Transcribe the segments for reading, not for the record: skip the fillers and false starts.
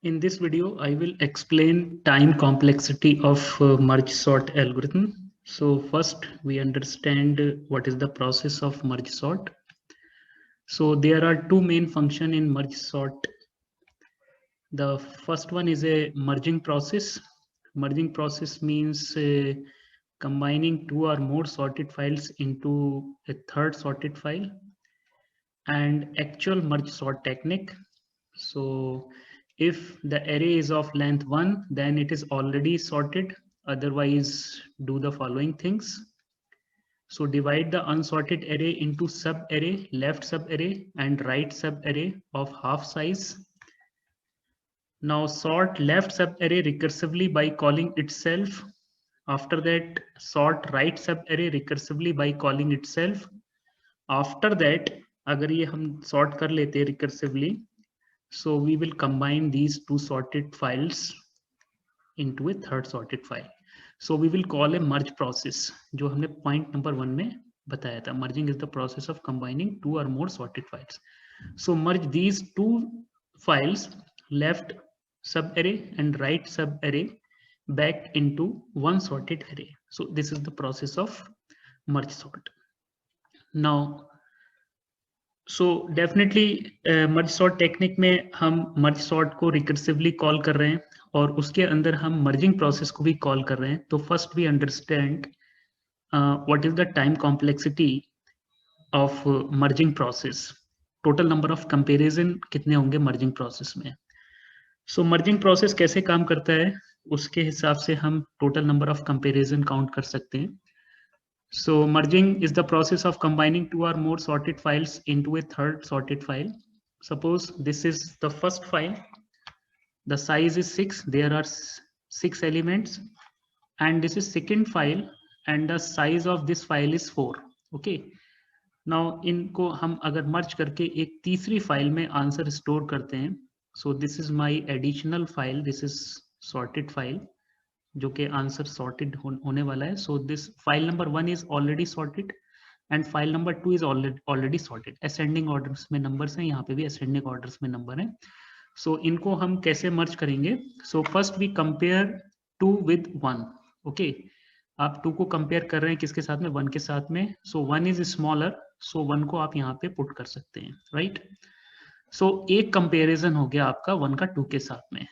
In this video, I will explain time complexity of merge sort algorithm. So first, we understand what is the process of merge sort. So there are two main functions in merge sort. The first one is a merging process. Merging process means combining two or more sorted files into a third sorted file, and actual merge sort technique. So if the array is of length 1, then it is already sorted. Otherwise, do the following things. So divide the unsorted array into sub-array, left sub-array, and right sub-array of half size. Now sort left sub-array recursively by calling itself. After that, sort right sub-array recursively by calling itself. After that, अगर ये हम sort कर लेते recursively, so we will combine these two sorted files into a third sorted file. So we will call a merge process, जो हमने point number 1 में बताया था. Merging is the process of combining two or more sorted files. So merge these two files, left sub-array and right sub-array, back into one sorted array. So this is the process of merge sort. Now, so definitely merge sort technique में हम merge sort को recursively call कर रहे हैं और उसके अंदर हम मर्जिंग प्रोसेस को भी कॉल कर रहे हैं. तो first we understand what is the time complexity of merging process. Total number of comparison कितने होंगे मर्जिंग प्रोसेस में. सो मर्जिंग प्रोसेस कैसे काम करता है उसके हिसाब से हम total number of comparison count कर सकते हैं. So merging is the process of combining two or more sorted files into a third sorted file. Suppose this is the first file. The size is 6. There are 6 elements. And this is second file. And the size of this file is 4. Okay. Now इनको हम अगर merge करके एक तीसरी file में answer store करते हैं. So this is my additional file. This is sorted file. जो कि आंसर सॉर्टेड होने वाला है. So this file number 1 is already sorted and file number 2 is already sorted. Ascending orders में नंबर्स हैं, यहाँ पे भी असेंडिंग ऑर्डर्स में नंबर हैं. सो इनको हम कैसे मर्ज करेंगे. So first we compare 2 with 1. Okay, आप 2 को कंपेयर कर रहे हैं किसके साथ में, 1 के साथ में. सो 1 इज स्मॉलर, सो 1 को आप यहाँ पे पुट कर सकते हैं, राइट. सो एक कंपेरिजन हो गया आपका 1 का 2 के साथ में.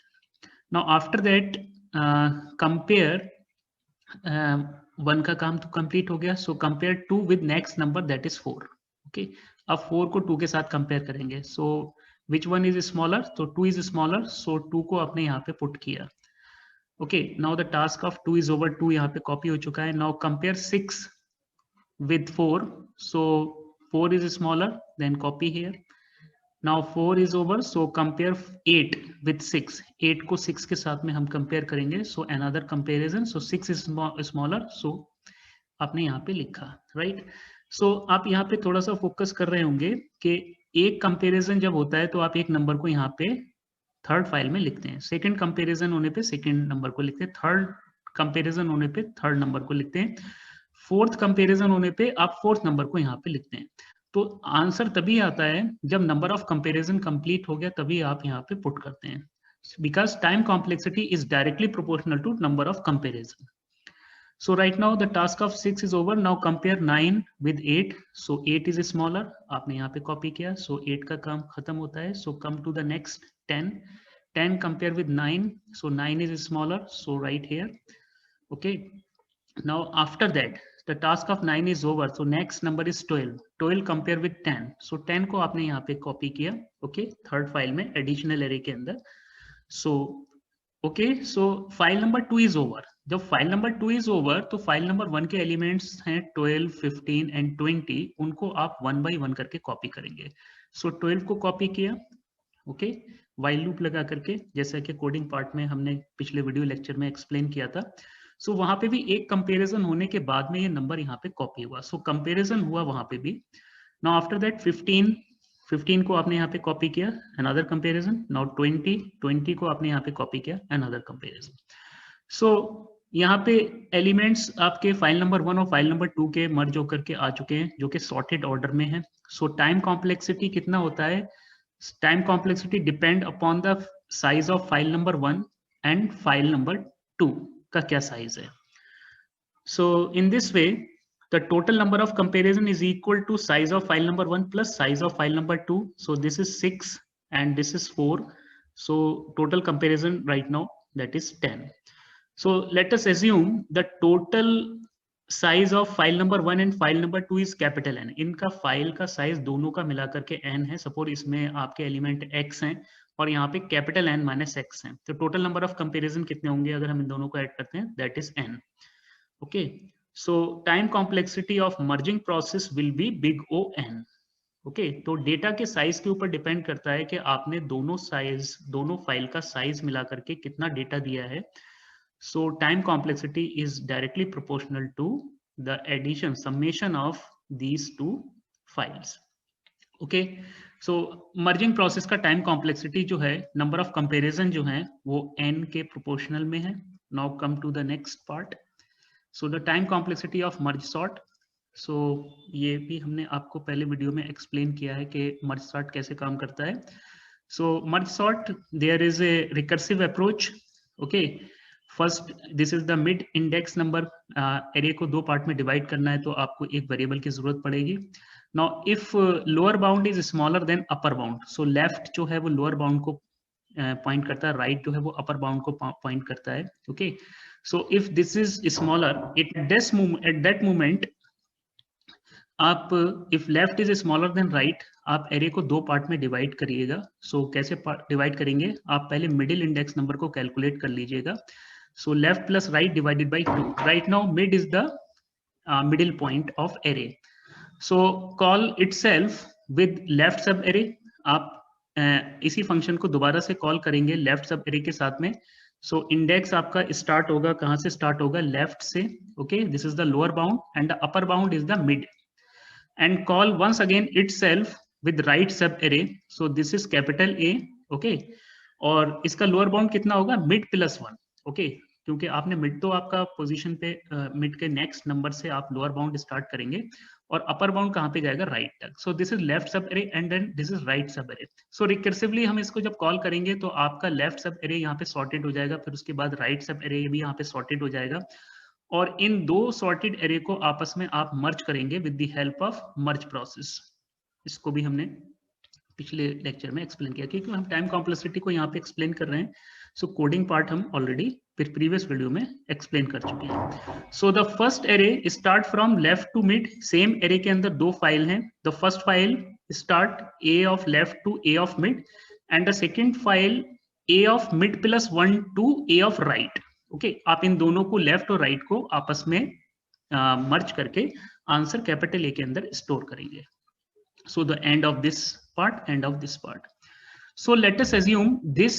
नाउ आफ्टर दैट कंपेयर 1 का काम तो कंप्लीट हो गया. So compare 2 with next number that is 4. Okay, अब 4 को 2 के साथ कंपेयर करेंगे. सो विच वन इज स्मॉलर, तो 2 इज स्मॉलर, सो 2 को आपने यहाँ पे पुट किया. Okay, now the task of 2 is over. 2 यहाँ पे कॉपी हो चुका है. Now compare 6 with 4. So 4 is smaller, then copy here. Now 4 is over, so compare 8 with 6. 8 को 6 के साथ में हम कंपेयर करेंगे. So another comparison. So 6 is smaller, so आपने यहाँ पे लिखा, राइट. So आप यहाँ पे थोड़ा सा फोकस कर रहे होंगे कि एक कंपैरिजन जब होता है तो आप एक नंबर को यहाँ पे थर्ड फाइल में लिखते हैं. सेकंड कंपैरिजन होने पे सेकंड नंबर को लिखते हैं. थर्ड कंपैरिजन होने पे थर्ड नंबर को लिखते हैं. फोर्थ कंपैरिजन होने पे आप फोर्थ नंबर को यहाँ पे लिखते हैं. तो आंसर तभी आता है जब नंबर ऑफ कंपैरिजन कंप्लीट हो गया, तभी आप यहाँ पे पुट करते हैं. Because time complexity is directly proportional to number of comparison. So right now the task of 6 is over. Now compare 9 with 8. So 8 is smaller, आपने यहाँ पे कॉपी किया. सो 8 का काम खत्म होता है. So come to the next 10. 10 compare with 9. So 9 is smaller, so right here. Okay, now after that the task of 9 is over, so next number is 12. 12 compare with 10. so 10 को आपने यहाँ पे कॉपी किया. ओके, थर्ड फाइल में additional array के अंदर. So okay, so file number 2 is over. जब file number 2 is over तो फाइल नंबर 1 के एलिमेंट्स हैं 12, 15 एंड 20. उनको आप 1 by 1 करके कॉपी करेंगे. सो 12 को कॉपी किया. ओके, व्हाइल लूप लगा करके, जैसा कि कोडिंग पार्ट में हमने पिछले वीडियो लेक्चर में एक्सप्लेन किया था. सो वहां पे भी एक कंपैरिजन होने के बाद में ये नंबर यहाँ पे कॉपी हुआ. सो कंपैरिजन हुआ वहां पे भी. नाउ आफ्टर दैट 15 को आपने यहाँ पे कॉपी किया, अनदर कंपैरिजन. नाउ 20 को आपने यहाँ पे कॉपी किया, अनदर कंपैरिजन. सो यहाँ पे एलिमेंट्स आपके फाइल नंबर 1 और फाइल नंबर 2 के मर्ज होकर के आ चुके हैं, जो कि सॉर्टेड ऑर्डर में है. सो टाइम कॉम्प्लेक्सिटी कितना होता है, time complexity depend upon the size of file number 1 and file number 2 का क्या size है. So in this way, the total number of comparison is equal to size of file number 1 plus size of file number 2. So this is 6 and this is 4. So total comparison right now, that is 10. So let us assume the total size of file number 1 and file number 2 is capital N. इनका file का size दोनों का मिलाकर के n है. Suppose इसमें आपके element x हैं और यहाँ पे कैपिटल N माइनस x है. तो टोटल नंबर ऑफ कंपेरिजन कितने होंगे अगर हम इन दोनों को ऐड करते हैं? That is n. Okay, so time complexity of merging process will be big O n. Okay, तो डेटा के साइज के ऊपर डिपेंड करता है कि आपने दोनों फाइल का साइज मिला करके कितना डेटा दिया है. So time complexity is directly proportional to the addition, summation of these two files. Okay, so merging process का time complexity जो है, number of comparison जो है, वो n के proportional में है. Now come to the next part. So the time complexity of merge sort. So ये भी हमने आपको पहले वीडियो में explain किया है कि merge sort कैसे काम करता है. So merge sort, there is a recursive approach. Okay. First this is the mid index number. Array को दो पार्ट में डिवाइड करना है तो आपको एक वेरिएबल की जरूरत पड़ेगी. Now if lower bound is smaller then upper bound, so left जो है वो लोअर बाउंड को पॉइंट करता है, राइट जो है वो अपर बाउंड को पॉइंट करता है. Okay, so if this is smaller at that moment आप, if left is smaller then right, आप एरे को दो पार्ट में डिवाइड करिएगा. सो कैसे डिवाइड करेंगे? आप पहले मिडिल इंडेक्स नंबर को कैलकुलेट कर लीजिएगा. So left plus right divided by 2. Right now mid is the middle point of array. So call itself with left sub array. आप इसी फंक्शन को दोबारा से कॉल करेंगे लेफ्ट सब array के साथ में. So index आपका स्टार्ट होगा, कहाँ से स्टार्ट होगा? लेफ्ट से. Okay, this is the lower bound and the upper bound is the mid. And call once again itself with right sub array. So this is capital A. Okay, और इसका lower bound कितना होगा? Mid plus 1. Okay, क्योंकि आपने mid तो आपका position पे mid के नेक्स्ट नंबर से आप लोअर बाउंड स्टार्ट करेंगे और अपर बाउंड कहाँ पे जाएगा? राइट तक. So this is left sub array and then this is right sub array. So recursively हम इसको जब कॉल करेंगे तो आपका लेफ्ट सब एरे यहाँ पे सॉर्टेड हो जाएगा, फिर उसके बाद राइट सब एरे भी यहाँ पे सॉर्टेड हो जाएगा और इन दो सॉर्टेड एरे को आपस में आप मर्ज करेंगे with the help of merge process. इसको भी हमने पिछले लेक्चर में एक्सप्लेन किया, क्योंकि हम टाइम कॉम्प्लेक्सिटी को यहाँ पे एक्सप्लेन कर रहे हैं. सो कोडिंग पार्ट हम ऑलरेडी प्रीवियस वीडियो में एक्सप्लेन कर चुके हैं. So the first array start from left to mid. Same array के अंदर दो फाइल हैं. The first file start A of left to A of mid and the second file A of mid plus 1 to A of right. Okay, आप इन दोनों को left और right को आपस में मर्ज करके आंसर कैपिटल ए के अंदर स्टोर करेंगे. So the end of this part, end of this part. So let us assume this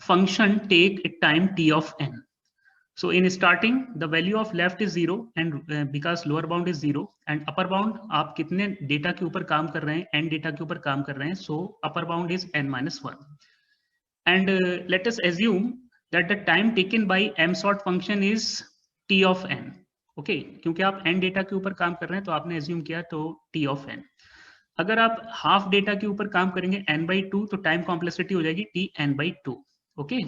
function take a time t of n. So in starting the value of left is 0 and because lower bound is 0 and upper bound आप कितने data के ऊपर काम कर रहे हैं? n data के ऊपर काम कर रहे हैं. So upper bound is n minus 1 and let us assume that the time taken by m sort function is t of n. Okay, क्योंकि आप n डेटा के ऊपर काम कर रहे हैं तो आपने assume किया तो t of n. अगर आप हाफ डेटा के ऊपर काम करेंगे n/2 तो टाइम कॉम्प्लेक्सिटी हो जाएगी tn/2. ओके,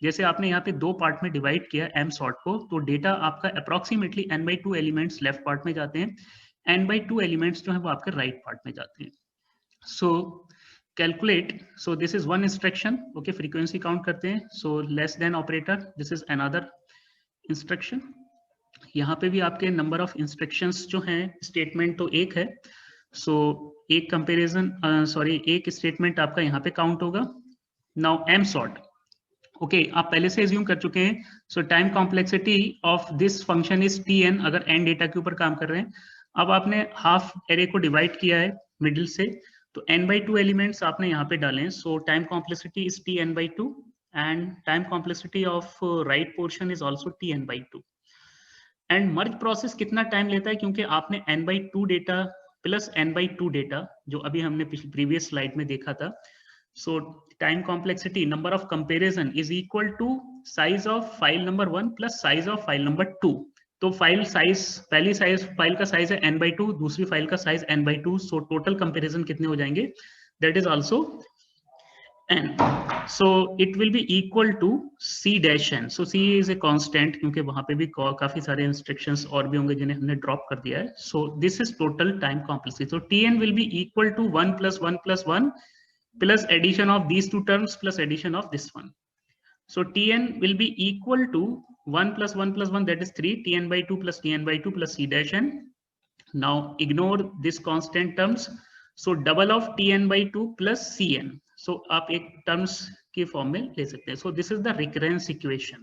जैसे आपने यहाँ पे दो पार्ट में डिवाइड किया m सॉर्ट को तो डेटा आपका approximately n/2 elements left part में जाते हैं, n/2 एलिमेंट्स जो है वो आपके राइट पार्ट में जाते हैं. So calculate, so this is one instruction. Okay, frequency count करते हैं. So less than operator, this is another instruction. यहाँ पे भी आपके नंबर ऑफ इंस्ट्रक्शंस जो हैं, स्टेटमेंट तो एक है. सो एक कंपैरिजन एक स्टेटमेंट आपका यहाँ पे काउंट होगा. Now m sort. ओके, आप पहले से एज्यूम कर चुके हैं. सो time complexity of this function is tn अगर n डेटा के ऊपर काम कर रहे हैं. अब आपने हाफ एरे को डिवाइड किया है मिडिल से तो n/2 एलिमेंट्स आपने यहाँ पे डाले हैं. सो time complexity is tn/2 and time complexity of right portion is also tn/2. And merge process कितना टाइम लेता है? क्योंकि आपने n/2 data plus n/2 data जो अभी हमने प्रीवियस स्लाइड में देखा था. So time complexity number of comparison is equal to size of file number 1 plus size of file number 2. तो फाइल साइज, पहली साइज फाइल का साइज है n/2, दूसरी फाइल का size n/2. So total comparison कितने हो जाएंगे? That is also n. So it will be equal to c dash n. So c is a constant क्योंकि वहां पे भी काफी सारे इंस्ट्रक्शंस और भी होंगे जिन्हें हमने ड्रॉप कर दिया है. So this is total time complexity. So tn will be equal to 1 plus 1 plus 1 plus addition of these two terms plus addition of this one. So tn will be equal to 1 plus 1 plus 1, that is 3, tn by 2 plus tn by 2 plus c dash n. Now ignore this constant terms. So double of tn by 2 plus cn. So आप एक terms की form में ले सकते हैं. So this is the recurrence equation.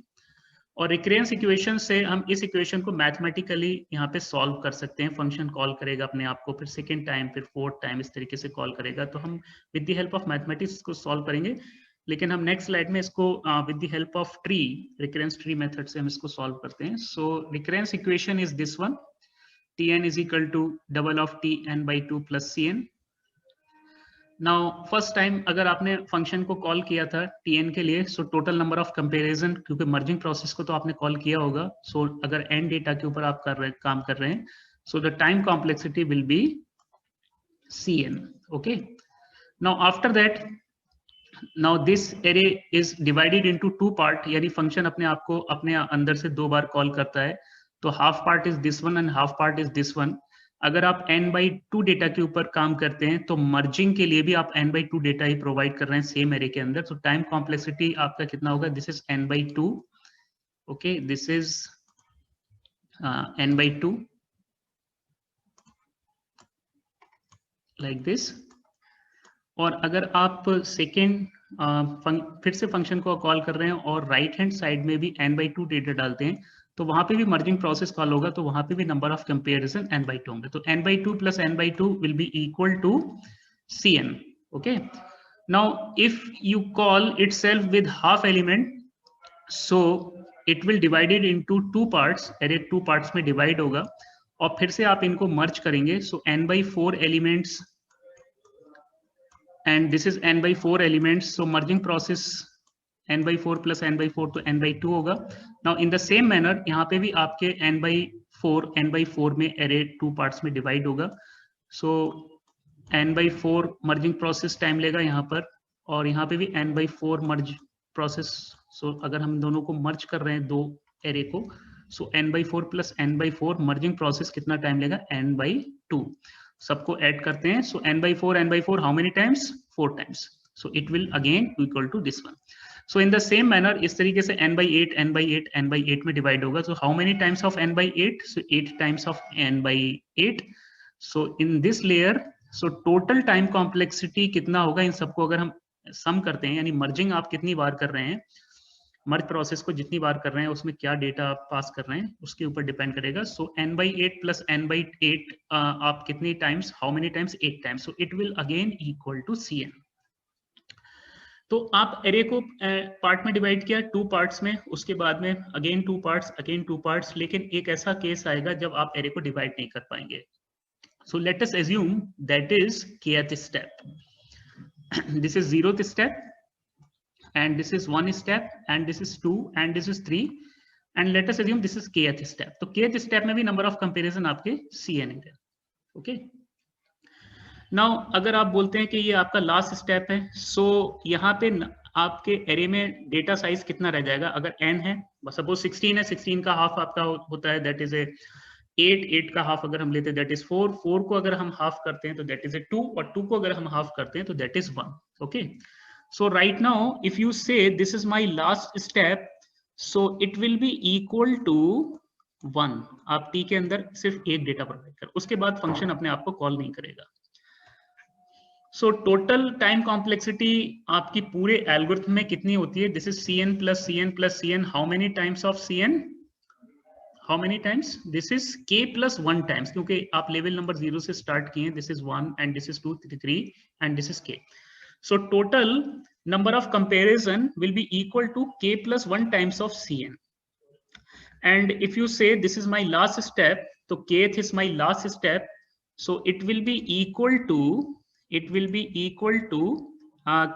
और recurrence equation से हम इस इक्वेशन को मैथमेटिकली यहाँ पे सॉल्व कर सकते हैं. फंक्शन कॉल करेगा अपने आप को, फिर सेकेंड टाइम, फिर फोर्थ टाइम, इस तरीके से कॉल करेगा. तो हम with the help of mathematics को सॉल्व करेंगे, लेकिन हम नेक्स्ट स्लाइड में इसको with the help of tree, recurrence tree method से हम इसको सॉल्व करते हैं. So recurrence equation is this one. tn is equal to double of tn by 2 plus cn. Now first time अगर आपने फंक्शन को कॉल किया था tn के लिए, so total number of comparison, क्योंकि मर्जिंग प्रोसेस को तो आपने कॉल किया होगा. सो अगर n डेटा के ऊपर आप काम कर रहे हैं, so the time complexity will be cn. Okay, now after that, now this array is divided into two part, यानी फंक्शन अपने आप को अपने अंदर से दो बार कॉल करता है. तो half part is this one and half part is this one. अगर आप n/2 डेटा के ऊपर काम करते हैं तो मर्जिंग के लिए भी आप n/2 डेटा ही प्रोवाइड कर रहे हैं सेम एरे के अंदर. तो टाइम कॉम्प्लेक्सिटी आपका कितना होगा? This is n/2. Okay, this is n/2 like this. और अगर आप सेकेंड फिर से फंक्शन को कॉल कर रहे हैं और राइट हैंड साइड में भी n/2 डेटा डालते हैं, तो वहां पे भी मर्जिंग प्रोसेस कॉल होगा. तो वहां पे भी नंबर ऑफ कंपैरिजन n/2 होंगे. तो n/2 plus n/2 will be equal to cn. Okay, now if you call itself with half element, so it will divided into two parts. Array two parts में divide होगा और फिर से आप इनको मर्ज करेंगे. सो n/4 elements and this is n/4 elements. So merging process n/4 plus n/4 तो n/2 होगा. Now in the same manner यहाँ पे भी आपके n/4 में array टू पार्ट्स में डिवाइड होगा. So n/4 merging process time लेगा यहाँ पर, और यहाँ पे भी n/4 merge process. So अगर हम दोनों को मर्ज कर रहे हैं दो array को, so n/4 plus n/4 merging process कितना टाइम लेगा? n/2. सबको ऐड करते हैं. So n/4 how many times? 4 times. So it will again equal to this one. So in the same manner इस तरीके से n/8 में डिवाइड होगा. So how many times of n/8? So 8 times of n/8. So in this layer, so total time complexity कितना होगा? इन सबको अगर हम सम करते हैं, यानी मर्जिंग आप कितनी बार कर रहे हैं, मर्ज प्रोसेस को जितनी बार कर रहे हैं, उसमें क्या डेटा आप पास कर रहे हैं, उसके ऊपर डिपेंड करेगा. सो n/8 प्लस n/8 आप कितनी times, how many times? 8 times. So it will again equal to cn. तो आप एरे को पार्ट में डिवाइड किया, टू पार्ट्स में, उसके बाद में again two parts, again two parts. लेकिन एक ऐसा केस आएगा जब आप एरे को डिवाइड नहीं कर पाएंगे. So let us assume that is kth step. This is 0th step, and this is 1 step, and this is 2, and this is 3, and let us assume this is kth step. तो kth step में भी number of comparison आपके cn है. Okay, now अगर आप बोलते हैं कि ये आपका लास्ट स्टेप है, सो यहाँ पे आपके एरे में डेटा साइज कितना रह जाएगा? अगर n है, सपोज 16 है, 16 का हाफ आपका होता है, दैट इज ए 8 का हाफ अगर हम लेते हैं दैट इज 4 को अगर हम हाफ करते हैं तो दैट इज ए 2, और 2 को अगर हम हाफ करते हैं तो that is 1. Okay, so right now if you say this is my last step, so it will be equal to 1. आप t के अंदर सिर्फ एक डेटा प्रोवाइड कर, उसके बाद फंक्शन अपने आप को कॉल नहीं करेगा. सो टोटल टाइम कॉम्प्लेक्सिटी आपकी पूरे एल्गोरिथम में कितनी होती है? This is cn plus cn plus cn. How many times of cn? How many times? This is k plus 1 times, क्योंकि आप लेवल नंबर 0 से स्टार्ट किए. This is 1 and this is 2, 3 and this is k. So total number of comparison will be equal to k plus 1 times of cn. And if you say this is my last step, so kth is my last step, so it will be equal to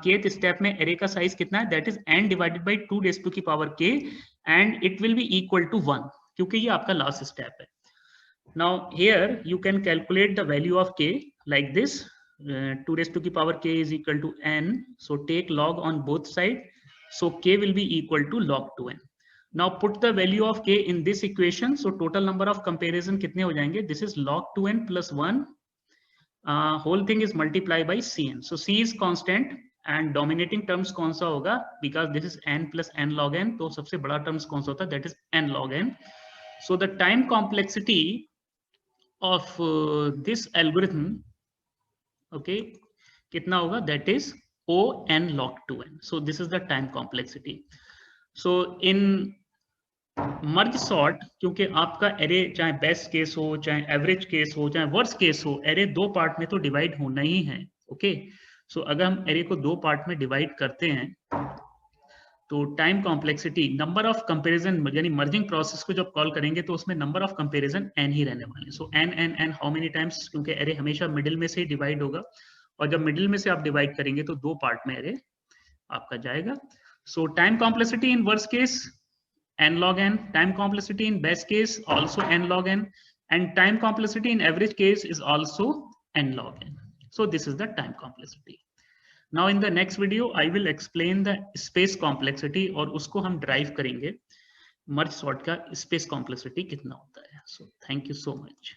kth step में array का size कितना है? That is n divided by 2 raised to the power k, and it will be equal to 1, क्योंकि ये आपका last step है. Now here you can calculate the value of k like this. 2 raised to the power k is equal to n. So take log on both sides. So k will be equal to log 2n. Now put the value of k in this equation. So total number of comparison कितने हो जाएंगे? This is log 2n plus 1. Whole thing is multiplied by cn. So c is constant and dominating terms कौन सा होगा? Because this is n plus n log n. तो सबसे बड़ा terms कौन सा होता है? That is n log n. So the time complexity of this algorithm, okay, कितना होगा? That is O n log 2n. So this is the time complexity. So in merge sort, क्योंकि आपका एरे चाहे best case हो, चाहे average case हो, चाहे worst case हो, एरे दो पार्ट में तो डिवाइड होना ही है. ओके, सो अगर हम एरे को दो पार्ट में डिवाइड करते हैं तो time complexity, number of comparison, यानी मर्जिंग प्रोसेस को जब कॉल करेंगे तो उसमें नंबर ऑफ कंपैरिजन n ही रहने वाले. सो n n n how many times, क्योंकि एरे हमेशा मिडिल में से ही डिवाइड होगा और जब मिडिल में से आप डिवाइड करेंगे तो दो पार्ट में एरे आपका जाएगा. सो time complexity in worst case n log n, time complexity in best case also n log n, and time complexity in average case is also n log n. So this is the time complexity. Now in the next video I will explain the space complexity और उसको हम derive करेंगे merge sort का space complexity कितना होता है. So thank you so much.